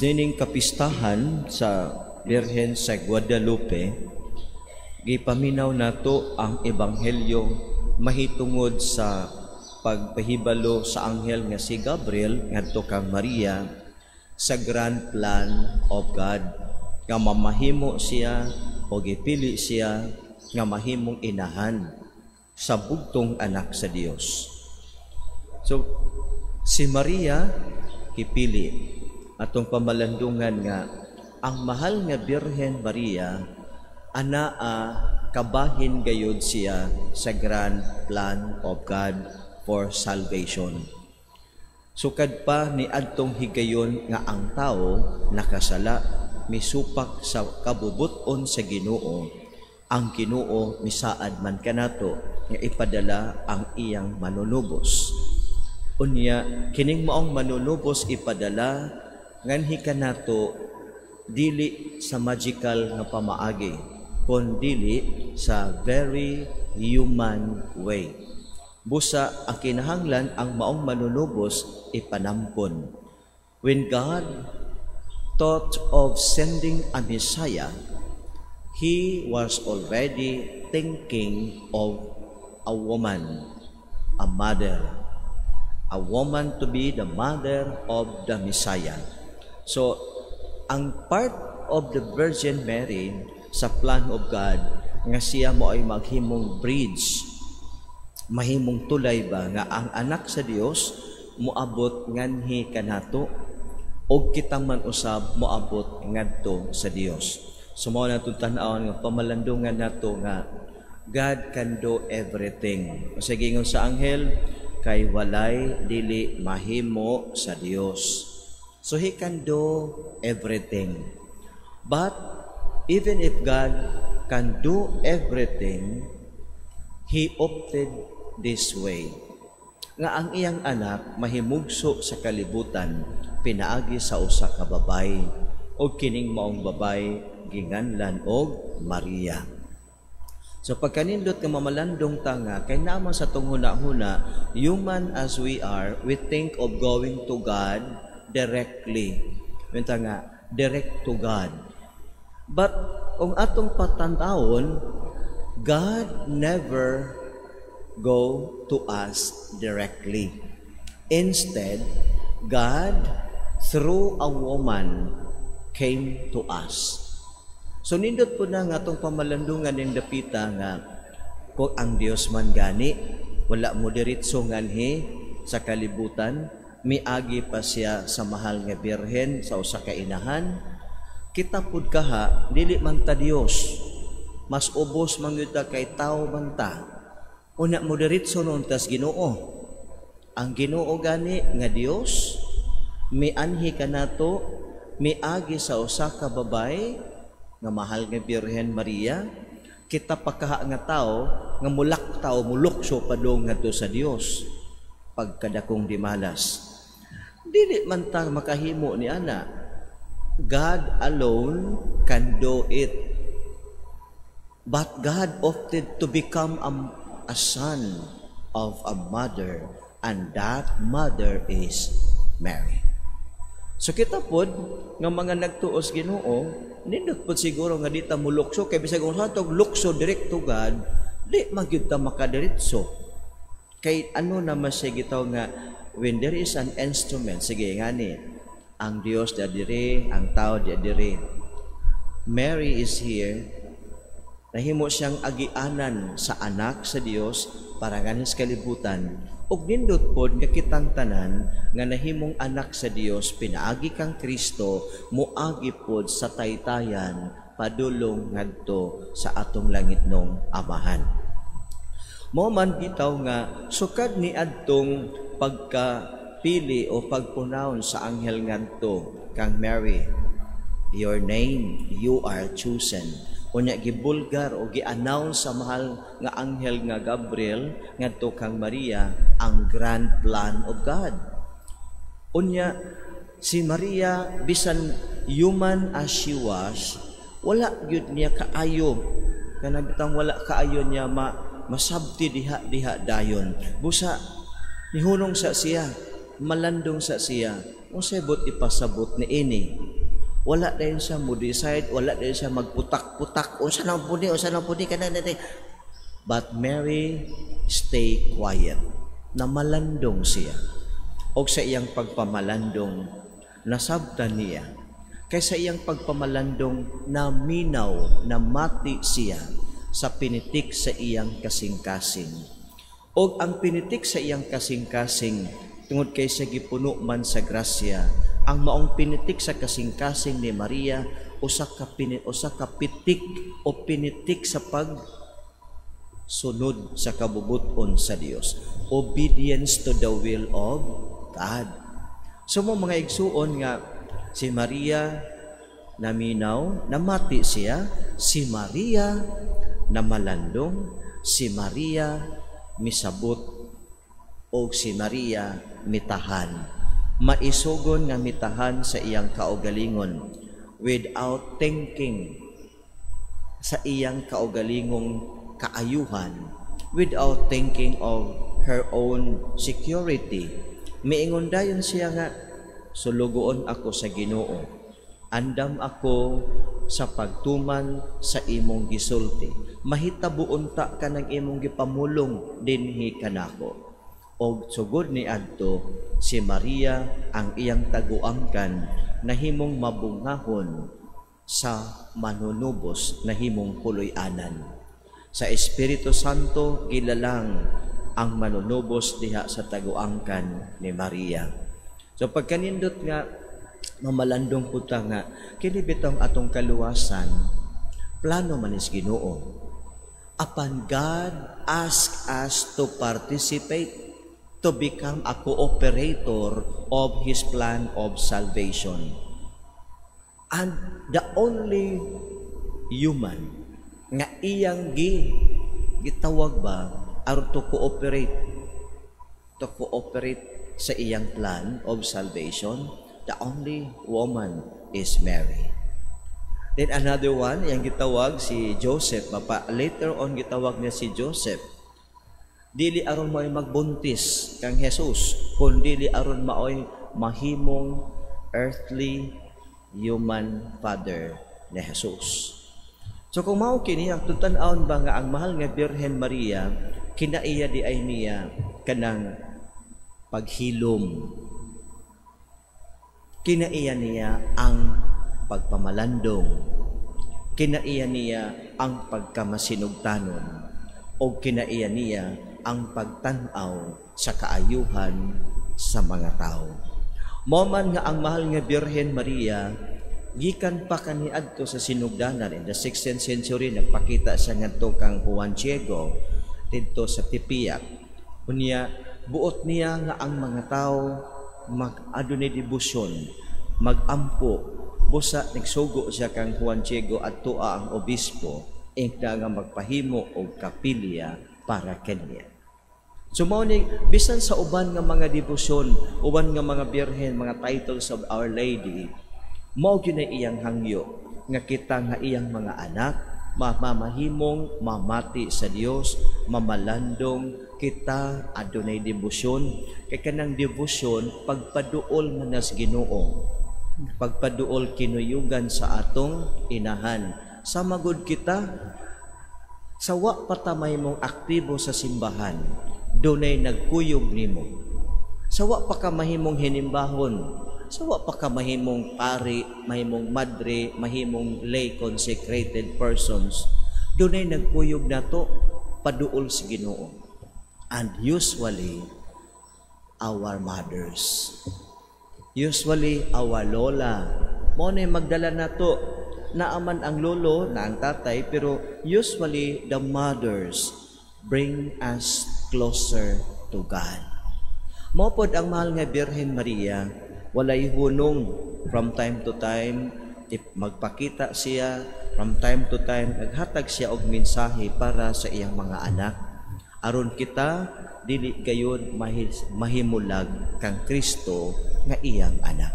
Sining kapistahan sa Birhen sa Guadalupe, gipaminaw nato ang ebanghelyo mahitungod sa pagpahibalo sa anghel nga si Gabriel ngadto kang Maria sa grand plan of God nga mamahimo siya o gipili siya nga mahimong inahan sa bugtong anak sa Dios. So si Maria kipili atong pamalandungan nga ang mahal nga Birhen Maria anaa kabahin gayud siya sa grand plan of God for salvation. Sukad pa ni adtong higayon nga ang tao nakasala misupak sa kabubuton sa Ginoo, ang Ginoo misaad man kanato nga ipadala ang iyang manunubos. Unya kining maong manunubos ipadala nganhi kanato dili sa magical nga pamaagi kundi sa very human way. Busa ang kinahanglan ang maong manunubos ipanampon. When God thought of sending a Messiah, He was already thinking of a woman, a mother, a woman to be the mother of the Messiah. So, ang part of the Virgin Mary sa plan of God nga siya mo ay maghimong bridge, mahimong tulay ba nga ang anak sa Dios moabot nganhi kanato og kita man usab moabot ngadto sa Dios. So mao natong tan-awon nga pamalandungan nato nga God can do everything. Sa gingon sa anghel kay walay dili mahimo sa Dios. So He can do everything. But even if God can do everything, He opted this way. Nga ang iyang anak mahimugso sa kalibutan, pinaagi sa usa ka babay, o kining maong babay ginganlan og Maria. So pagkanindot nga mamalandong tanga, kay naman sa tong huna-huna, human as we are, we think of going to God directly. Minta nga, direct to God. But kung atong patantawon, God never go to us directly. Instead, God, through a woman, came to us. So nindot po na nga itong pamalandungan ng dapita nga kung ang Dios man gani, wala mo diritso nganhi sa kalibutan, miagi pa siya sa mahal nga Birhen sa usa ka inahan, kita pud kaha dili man ta Dios, mas ubos man gyud ta kay tawo man ta. Una mo diretso noon tas Ginoo. Ang Ginoo gani nga Dios mianhi kanato miagi sa usa ka babay nga mahal nga Birhen Maria, kita pakaha nga tao nga mulak tao mulukso padung ngadto sa Dios pagkadakong dimalas. Dili man ta makahimo ni ana. God alone can do it. But God opted to become a son of a mother, and that mother is Mary. So kita pod nga mga nagtuos Ginoo, nindot pod siguro nga di ta mulukso kay bisag kung satog lukso direct to God, di man gyud ta makadiretso. Kay ano naman siya gitaw nga when there is an instrument, sige ngani, ang Dios da dire, ang tao da dire. Mary is here, nahimo siyang agianan sa anak sa Dios para ganin sa kalibutan. Ug nindot pod nga kitang tanan nga nahimong anak sa Dios, pinaagi kang Kristo, muagi pod sa taytayan padulong ngadto sa atong langitnong Amahan. Mo man bitaw nga sukad ni adtong pagkapili o pagpunawon sa anghel ngadto kang Mary, your name, you are chosen. Unya gibulgar o gi-announce sa mahal nga anghel nga Gabriel ngadto kang Maria ang grand plan of God. Unya si Maria bisan human as she was, wala gyud niya kaayo kana bitang wala kaayo niya masabti diha dayon. Busa nihunong sa siya, malandong sa siya, unsay bot ipasabot ni ini Wala din siya mo decide, wala din siya magputak-putak, unsa na pudi kana natin. But Mary stay quiet. Namalandong siya. O sa iyang pagpamalandong, nasabtan niya. Kaysa iyang pagpamalandong, naminaw, namati siya sa pinitik sa iyang kasing-kasing. O ang pinitik sa iyang kasing-kasing, tungod kay sa gipuno man sa grasya, ang maong pinitik sa kasing-kasing ni Maria, usa ka pitik o pinitik sa sunod sa kabubuton sa Dios. Obedience to the will of God. So mga igsuon nga, si Maria naminaw, namati siya, si Maria namalandong, si Maria misabot, o si Maria mitahan. Maisugon nga mitahan sa iyang kaugalingon without thinking sa iyang kaugalingong kaayuhan, without thinking of her own security. Miingon dayon siya nga, sulugoon ako sa Ginoo, andam ako sa pagtuman sa imong gisulti, mahitabuon ta ka ng imong gipamulong dinhi kanako. Og sugod ni adto si Maria ang iyang taguangkan na himong mabungahon sa manunubos na himong puloy-anan. Sa Espiritu Santo gilalang ang manunubos diha sa taguangkan ni Maria. So pagkanindot nga mamalandong puta nga kini bitong atong kaluwasan, plano man is Ginoo. Apan God ask us to participate, to become a cooperator of His plan of salvation. And the only human nga iyang gitawag ba aron to cooperate sa iyang plan of salvation, the only woman is Mary. Then another one, iyang gitawag si Joseph. Later on gitawag niya si Joseph. Dili aron mao'y magbuntis kang Jesus, kundi aron mao'y mahimong earthly human father ni Jesus. So kung mao kini ang tutan-aon ba nga ang mahal nga Birhen Maria, kinaiya di ay niya kanang paghilom. Kinaiya niya ang pagpamalandong. Kinaiya niya ang pagkamasinugtanon. O kinaiya niya ang pagtanaw sa kaayuhan sa mga tao. Moman nga ang mahal nga Birhen Maria, gikan pa kaniadto sa sinugdanan in the 16th century, nagpakita siya ngadto kang Juan Diego didto sa Tepeyac. Unya buot niya nga ang mga tao mag-adunay debosyon, magampo, busa nagsugo siya kang Juan Diego at tua ang obispo, ingda nga magpahimo og kapilya para kanya. So mao ni bisan sa uban nga mga debosyon, uban nga mga birhen, mga titles of Our Lady, mao gyud na iyang hangyo nga kita nga iyang mga anak mamahimong mamati sa Dios, mamalandong kita adunay debosyon. Kay kanang debosyon pagpaduol man nas Ginoo, pagpaduol kinuyugan sa atong inahan. Sama gud kita sawa patamay mong aktibo sa simbahan, dunay nagkuyog nimo. Sawa pa ka mahimong hinimbahon, sawa pa ka mahimong pari, mahimong madre, mahimong lay consecrated persons, dunay nagkuyog nato paduol sa Ginoo. And usually our mothers, usually our lola, mo na magdala nato. Naaman ang lolo na ang tatay, pero usually the mothers bring us closer to God. Mopod ang mahal nga Birhen Maria, walay hunong from time to time, magpakita siya, from time to time, naghatag siya og mensahe para sa iyang mga anak. Aron kita, dili gayon mahimulag kang Kristo nga iyang anak.